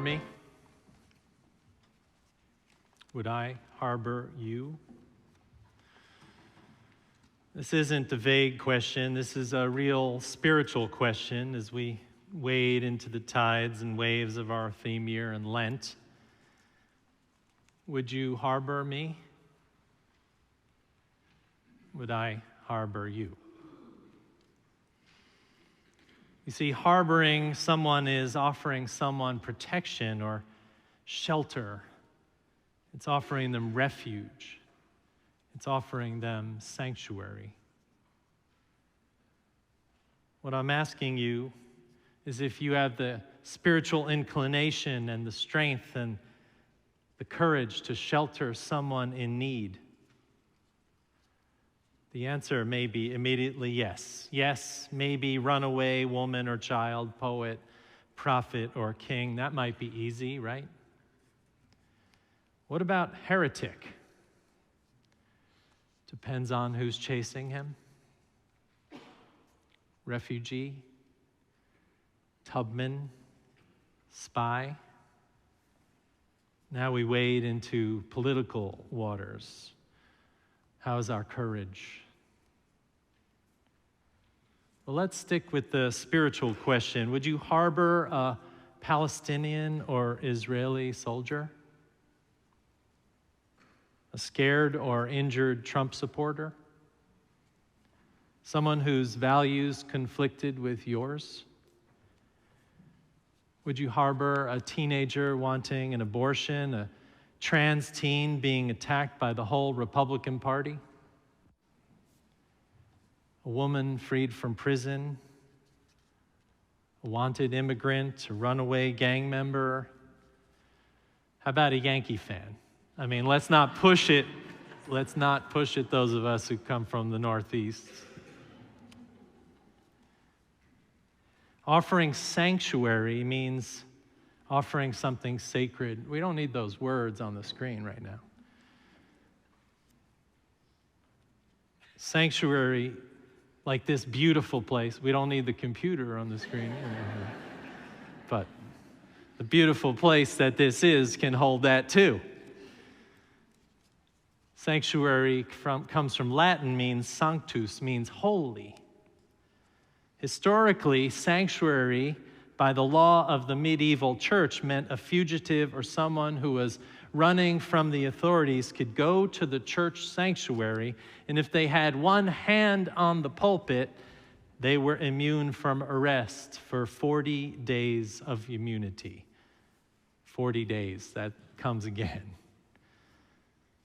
me? Would I harbor you? This isn't a vague question. This is a real spiritual question as we wade into the tides and waves of our theme year in Lent. Would you harbor me? Would I harbor you? You see, harboring someone is offering someone protection or shelter. It's offering them refuge. It's offering them sanctuary. What I'm asking you is if you have the spiritual inclination and the strength and the courage to shelter someone in need. The answer may be immediately yes. Yes, maybe runaway woman or child, poet, prophet, or king. That might be easy, right? What about heretic? Depends on who's chasing him. Refugee, tubman, spy. Now we wade into political waters. How's our courage? Well, let's stick with the spiritual question. Would you harbor a Palestinian or Israeli soldier? A scared or injured Trump supporter? Someone whose values conflicted with yours? Would you harbor a teenager wanting an abortion, a trans teen being attacked by the whole Republican Party? A woman freed from prison? A wanted immigrant, a runaway gang member? How about a Yankee fan? I mean, let's not push it. Let's not push it, those of us who come from the Northeast. Offering sanctuary means offering something sacred. We don't need those words on the screen right now. Sanctuary, like this beautiful place. We don't need the computer on the screen. But the beautiful place that this is can hold that too. Sanctuary comes from Latin, means sanctus, means holy. Historically, sanctuary by the law of the medieval church meant a fugitive or someone who was running from the authorities could go to the church sanctuary, and if they had one hand on the pulpit, they were immune from arrest for 40 days of immunity. 40 days, that comes again.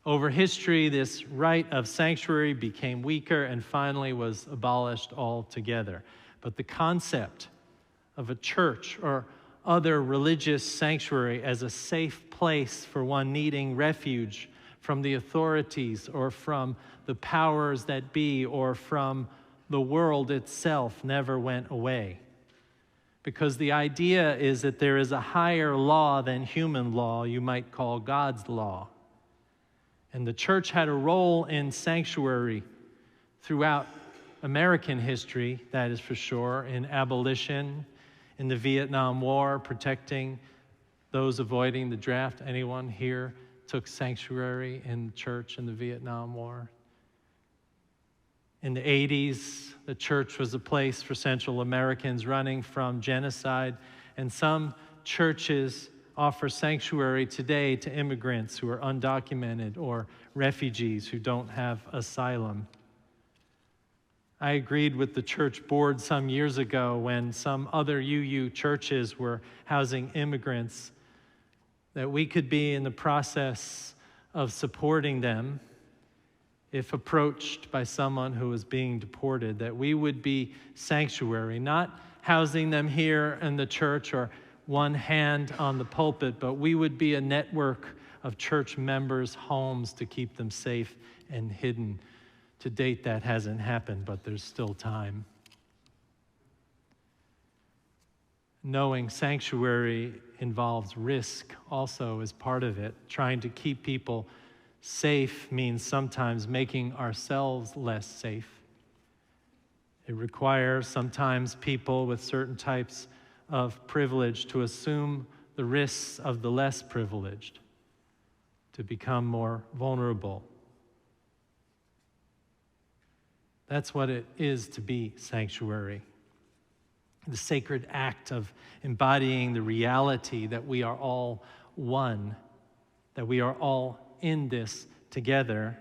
Over history, this right of sanctuary became weaker and finally was abolished altogether. But the concept of a church or other religious sanctuary as a safe place for one needing refuge from the authorities or from the powers that be or from the world itself never went away. Because the idea is that there is a higher law than human law, you might call God's law. And the church had a role in sanctuary throughout American history, that is for sure, in abolition, in the Vietnam War, protecting those avoiding the draft. Anyone here took sanctuary in the church in the Vietnam War? In the 80s, the church was a place for Central Americans running from genocide, and some churches offer sanctuary today to immigrants who are undocumented or refugees who don't have asylum. I agreed with the church board some years ago when some other UU churches were housing immigrants that we could be in the process of supporting them if approached by someone who was being deported, that we would be sanctuary, not housing them here in the church or one hand on the pulpit, but we would be a network of church members' homes to keep them safe and hidden. To date, that hasn't happened, but there's still time. Knowing sanctuary involves risk also as part of it. Trying to keep people safe means sometimes making ourselves less safe. It requires sometimes people with certain types of privilege to assume the the risks of the less privileged, to become more vulnerable. That's what it is to be sanctuary. The sacred act of embodying the reality that we are all one, that we are all in this together,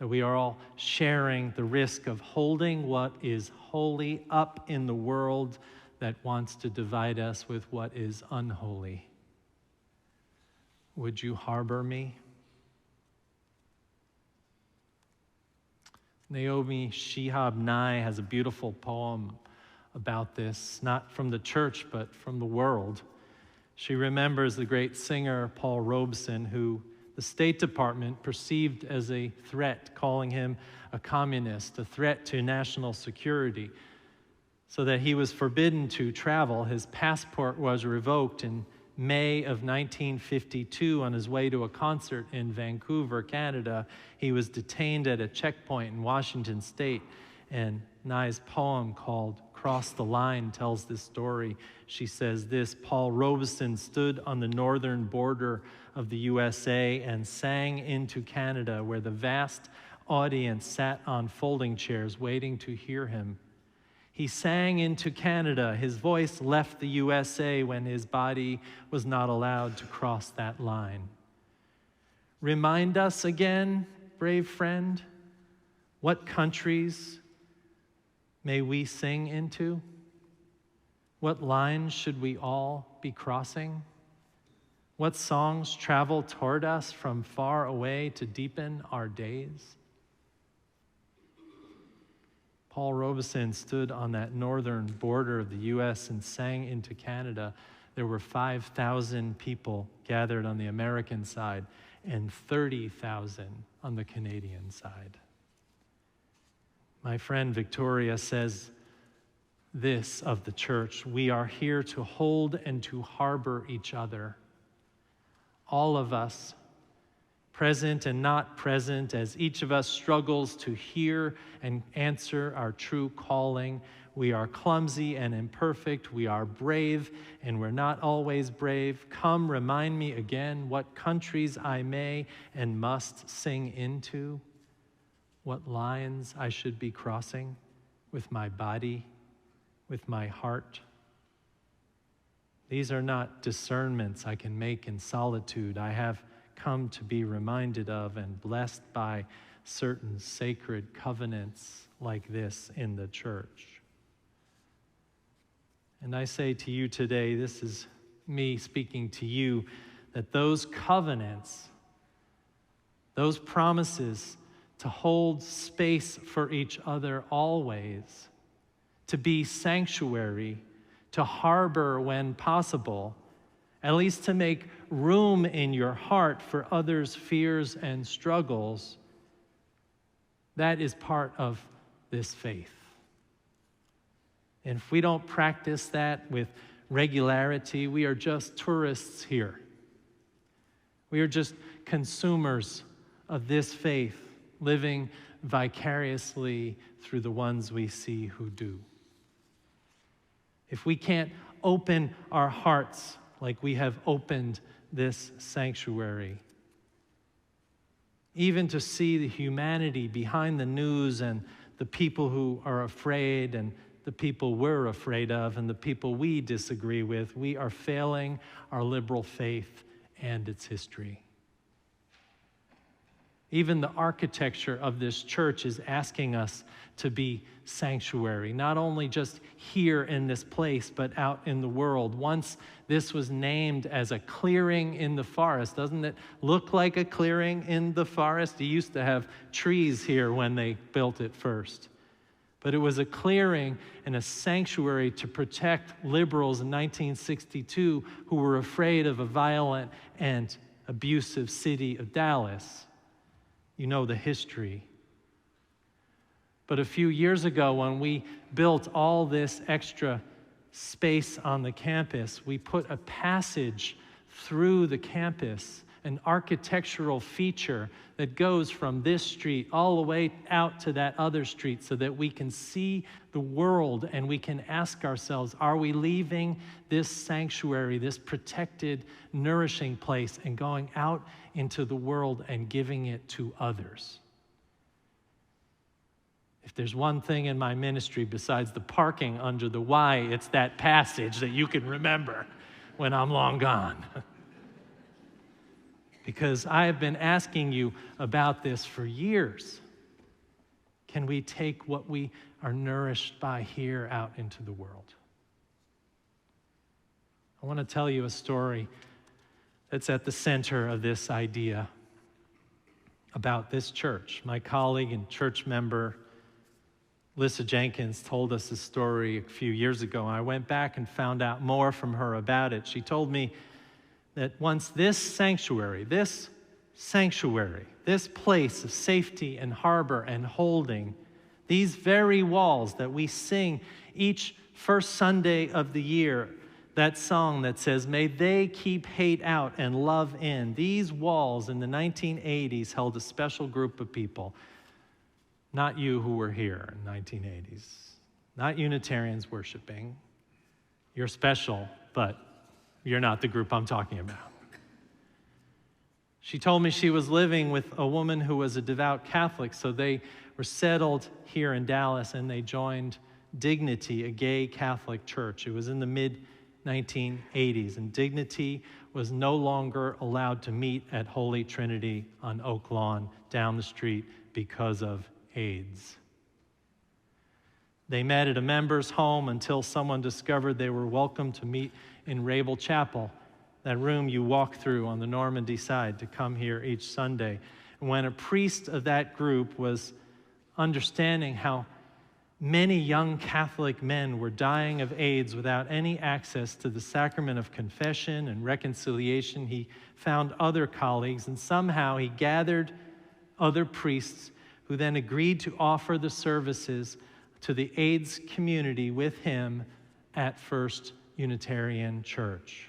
that we are all sharing the risk of holding what is holy up in the world that wants to divide us with what is unholy. Would you harbor me? Naomi Shihab Nye has a beautiful poem about this, not from the church, but from the world. She remembers the great singer Paul Robeson, who the State Department perceived as a threat, calling him a communist, a threat to national security, so that he was forbidden to travel. His passport was revoked in May of 1952 on his way to a concert in Vancouver, Canada. He was detained at a checkpoint in Washington State, and Nye's poem called Cross the Line tells this story. She says this: Paul Robeson stood on the northern border of the USA and sang into Canada, where the vast audience sat on folding chairs waiting to hear him. He sang into Canada. His voice left the USA when his body was not allowed to cross that line. Remind us again, brave friend, what countries may we sing into? What lines should we all be crossing? What songs travel toward us from far away to deepen our days? Paul Robeson stood on that northern border of the U.S. and sang into Canada. There were 5,000 people gathered on the American side and 30,000 on the Canadian side. My friend Victoria says this of the church: we are here to hold and to harbor each other. All of us, present and not present, as each of us struggles to hear and answer our true calling. We are clumsy and imperfect. We are brave and we're not always brave. Come, remind me again what countries I may and must sing into, what lines I should be crossing with my body, with my heart. These are not discernments I can make in solitude. I have come to be reminded of and blessed by certain sacred covenants like this in the church. And I say to you today, this is me speaking to you, that those covenants, those promises to hold space for each other always, to be sanctuary, to harbor when possible, at least to make room in your heart for others' fears and struggles, that is part of this faith. And if we don't practice that with regularity, we are just tourists here. We are just consumers of this faith, living vicariously through the ones we see who do. If we can't open our hearts like we have opened this sanctuary, even to see the humanity behind the news and the people who are afraid and the people we're afraid of and the people we disagree with, we are failing our liberal faith and its history. Even the architecture of this church is asking us to be sanctuary, not only just here in this place, but out in the world. Once this was named as a clearing in the forest. Doesn't it look like a clearing in the forest? You used to have trees here when they built it first. But it was a clearing and a sanctuary to protect liberals in 1962 who were afraid of a violent and abusive city of Dallas. You know the history. But a few years ago, when we built all this extra space on the campus, we put a passage through the campus an architectural feature that goes from this street all the way out to that other street so that we can see the world and we can ask ourselves, are we leaving this sanctuary, this protected, nourishing place, and going out into the world and giving it to others? If there's one thing in my ministry besides the parking under the Y, it's that passage that you can remember when I'm long gone. Because I have been asking you about this for years. Can we take what we are nourished by here out into the world? I want to tell you a story that's at the center of this idea about this church. My colleague and church member, Lissa Jenkins, told us this story a few years ago, and I went back and found out more from her about it. She told me that once this sanctuary, this place of safety and harbor and holding, these very walls that we sing each first Sunday of the year, that song that says, "May they keep hate out and love in," these walls in the 1980s held a special group of people. Not you who were here in the 1980s. Not Unitarians worshiping. You're special, but you're not the group I'm talking about. She told me she was living with a woman who was a devout Catholic, so they were settled here in Dallas, and they joined Dignity, a gay Catholic church. It was in the mid-1980s, and Dignity was no longer allowed to meet at Holy Trinity on Oak Lawn down the street because of AIDS. They met at a member's home until someone discovered they were welcome to meet in Rabel Chapel, that room you walk through on the Normandy side to come here each Sunday. And when a priest of that group was understanding how many young Catholic men were dying of AIDS without any access to the sacrament of confession and reconciliation, he found other colleagues, and somehow he gathered other priests who then agreed to offer the services to the AIDS community with him at First Unitarian Church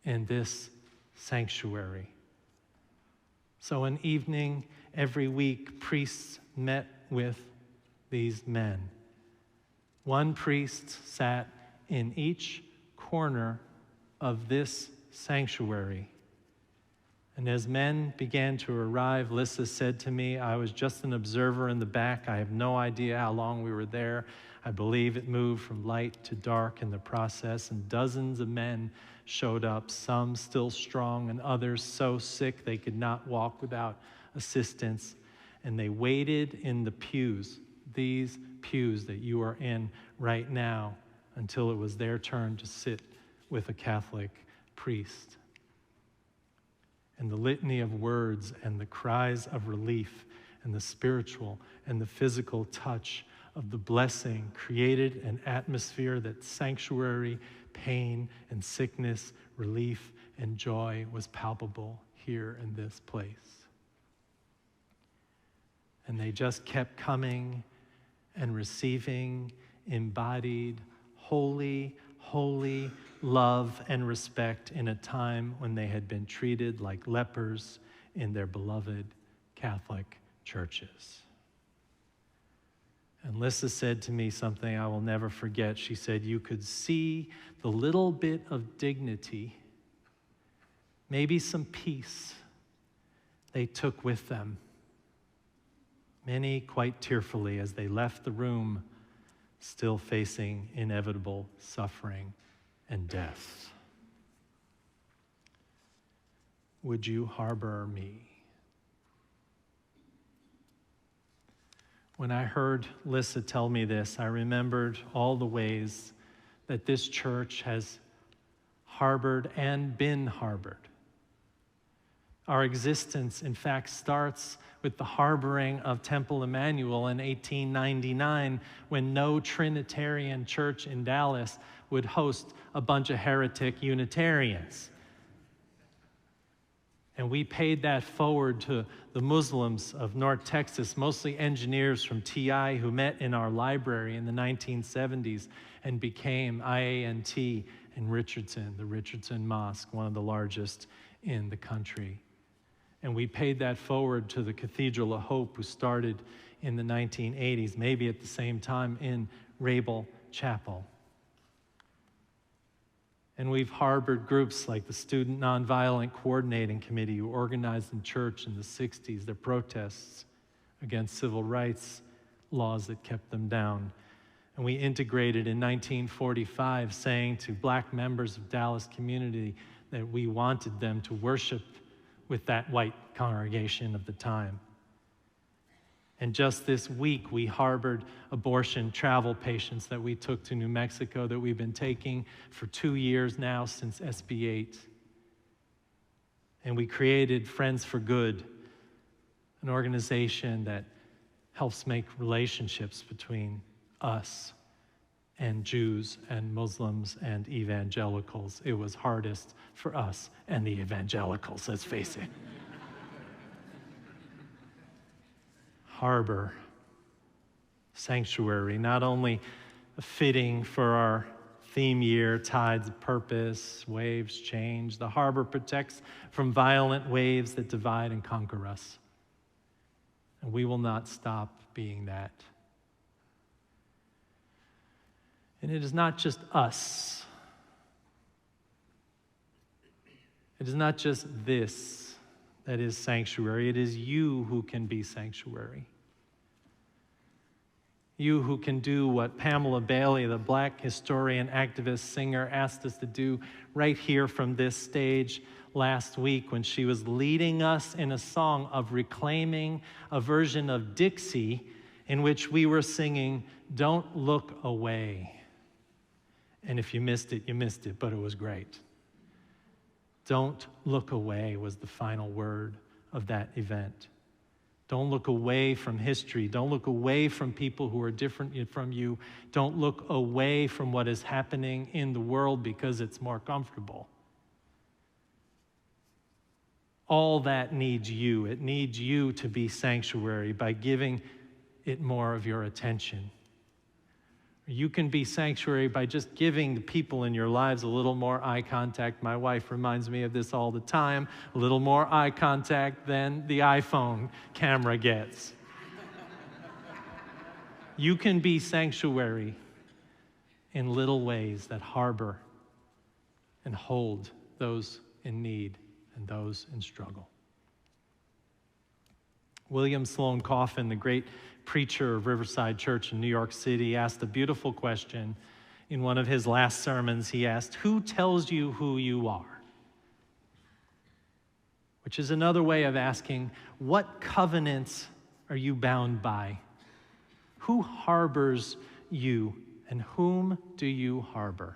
in this sanctuary. So an evening every week, priests met with these men. One priest sat in each corner of this sanctuary. And as men began to arrive, Lissa said to me, "I was just an observer in the back. I have no idea how long we were there. I believe it moved from light to dark in the process, and dozens of men showed up, some still strong and others so sick they could not walk without assistance. And they waited in the pews, these pews that you are in right now, until it was their turn to sit with a Catholic priest." And the litany of words and the cries of relief and the spiritual and the physical touch of the blessing created an atmosphere that sanctuary, pain and sickness, relief and joy was palpable here in this place. And they just kept coming and receiving embodied, holy, holy love and respect in a time when they had been treated like lepers in their beloved Catholic churches. And Lissa said to me something I will never forget. She said, "You could see the little bit of dignity, maybe some peace they took with them, many quite tearfully as they left the room, still facing inevitable suffering and death." Would you harbor me? When I heard Lissa tell me this, I remembered all the ways that this church has harbored and been harbored. Our existence, in fact, starts with the harboring of Temple Emmanuel in 1899, when no Trinitarian church in Dallas would host a bunch of heretic Unitarians. And we paid that forward to the Muslims of North Texas, mostly engineers from TI who met in our library in the 1970s and became IANT in Richardson, the Richardson Mosque, one of the largest in the country. And we paid that forward to the Cathedral of Hope, who started in the 1980s, maybe at the same time in Rabel Chapel. And we've harbored groups like the Student Nonviolent Coordinating Committee, who organized in church in the 60s their protests against civil rights laws that kept them down. And we integrated in 1945, saying to black members of Dallas community that we wanted them to worship with that white congregation of the time. And just this week, we harbored abortion travel patients that we took to New Mexico, that we've been taking for 2 years now since SB 8. And we created Friends for Good, an organization that helps make relationships between us and Jews and Muslims and evangelicals. It was hardest for us and the evangelicals, let's face it. Harbor, sanctuary, not only fitting for our theme year, tides of purpose, waves change. The harbor protects from violent waves that divide and conquer us. And we will not stop being that. And it is not just us. It is not just this that is sanctuary. It is you who can be sanctuary. You who can do what Pamela Bailey, the black historian, activist, singer, asked us to do right here from this stage last week when she was leading us in a song of reclaiming a version of Dixie in which we were singing, "Don't Look Away." And if you missed it, but it was great. Don't look away was the final word of that event. Don't look away from history. Don't look away from people who are different from you. Don't look away from what is happening in the world because it's more comfortable. All that needs you. It needs you to be sanctuary by giving it more of your attention. You can be sanctuary by just giving the people in your lives a little more eye contact. My wife reminds me of this all the time. A little more eye contact than the iPhone camera gets. You can be sanctuary in little ways that harbor and hold those in need and those in struggle. William Sloane Coffin, the great preacher of Riverside Church in New York City, asked a beautiful question in one of his last sermons. He asked, "Who tells you who you are?" Which is another way of asking, what covenants are you bound by? Who harbors you, and whom do you harbor?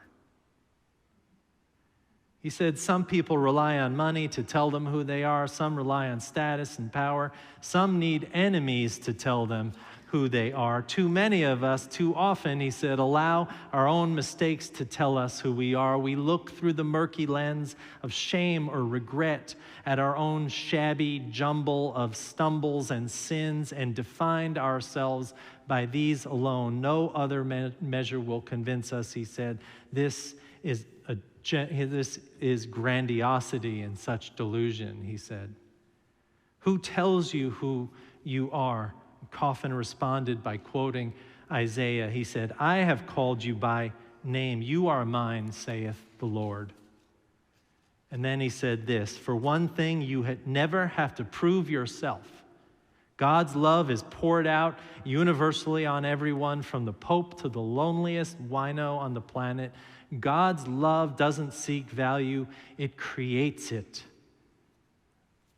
He said, some people rely on money to tell them who they are. Some rely on status and power. Some need enemies to tell them who they are. Too many of us, too often, he said, allow our own mistakes to tell us who we are. We look through the murky lens of shame or regret at our own shabby jumble of stumbles and sins and define ourselves by these alone. No other measure will convince us, he said. This is grandiosity and such delusion, he said. Who tells you who you are? Coffin responded by quoting Isaiah. He said, I have called you by name. You are mine, saith the Lord. And then he said this, for one thing, you never have to prove yourself. God's love is poured out universally on everyone, from the Pope to the loneliest wino on the planet. God's love doesn't seek value, it creates it.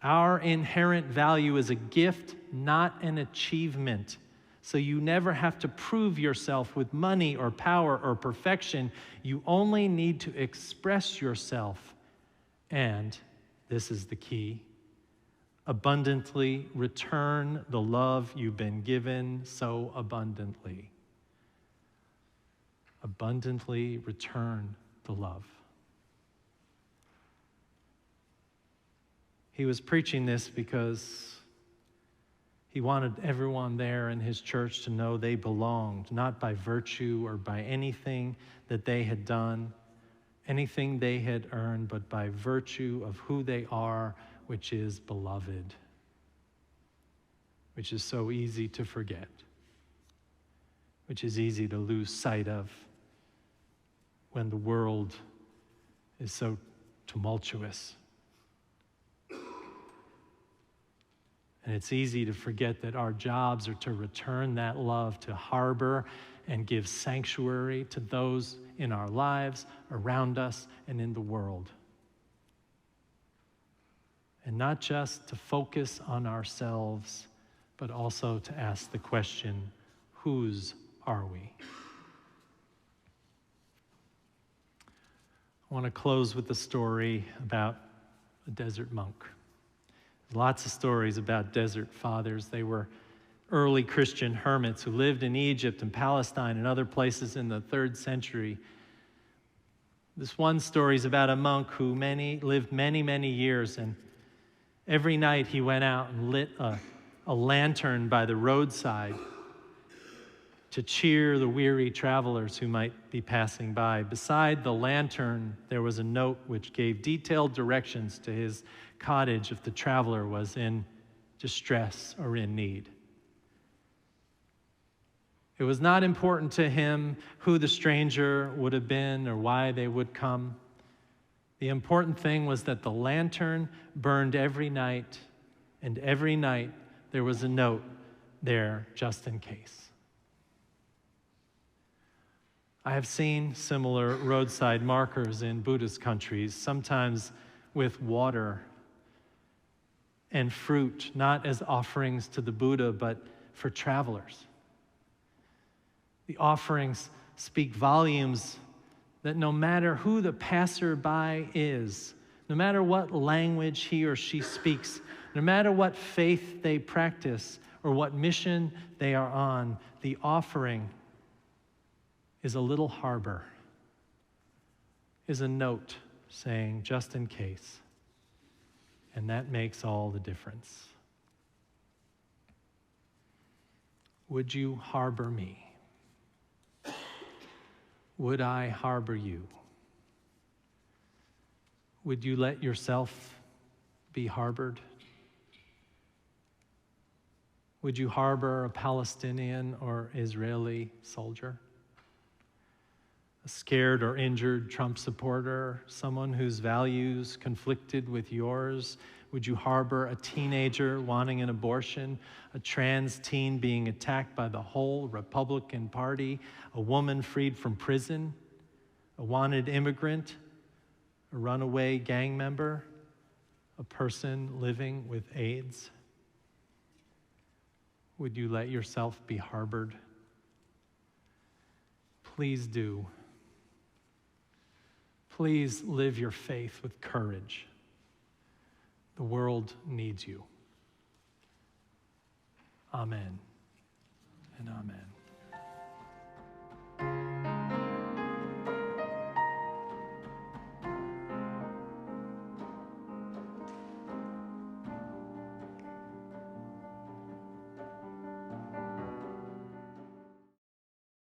Our inherent value is a gift, not an achievement. So you never have to prove yourself with money or power or perfection. You only need to express yourself. And, this is the key, abundantly return the love you've been given so abundantly. Abundantly return the love. He was preaching this because he wanted everyone there in his church to know they belonged, not by virtue or by anything that they had done. anything they had earned, but by virtue of who they are, which is beloved, which is so easy to forget, which is easy to lose sight of when the world is so tumultuous. And it's easy to forget that our jobs are to return that love, to harbor and give sanctuary to those in our lives, around us, and in the world. And not just to focus on ourselves, but also to ask the question, whose are we? I want to close with a story about a desert monk. There's lots of stories about desert fathers. They were early Christian hermits who lived in Egypt and Palestine and other places in the 3rd century. This one story is about a monk who lived many years, and every night he went out and lit a lantern by the roadside to cheer the weary travelers who might be passing by. Beside the lantern, there was a note which gave detailed directions to his cottage if the traveler was in distress or in need. It was not important to him who the stranger would have been or why they would come. The important thing was that the lantern burned every night, and every night there was a note there just in case. I have seen similar roadside markers in Buddhist countries, sometimes with water and fruit, not as offerings to the Buddha, but for travelers. The offerings speak volumes that no matter who the passerby is, no matter what language he or she speaks, no matter what faith they practice or what mission they are on, the offering is a little harbor, is a note saying, just in case. And that makes all the difference. Would you harbor me? Would I harbor you? Would you let yourself be harbored? Would you harbor a Palestinian or Israeli soldier? A scared or injured Trump supporter, someone whose values conflicted with yours? Would you harbor a teenager wanting an abortion, a trans teen being attacked by the whole Republican Party, a woman freed from prison, a wanted immigrant, a runaway gang member, a person living with AIDS? Would you let yourself be harbored? Please do. Please live your faith with courage. The world needs you. Amen and amen.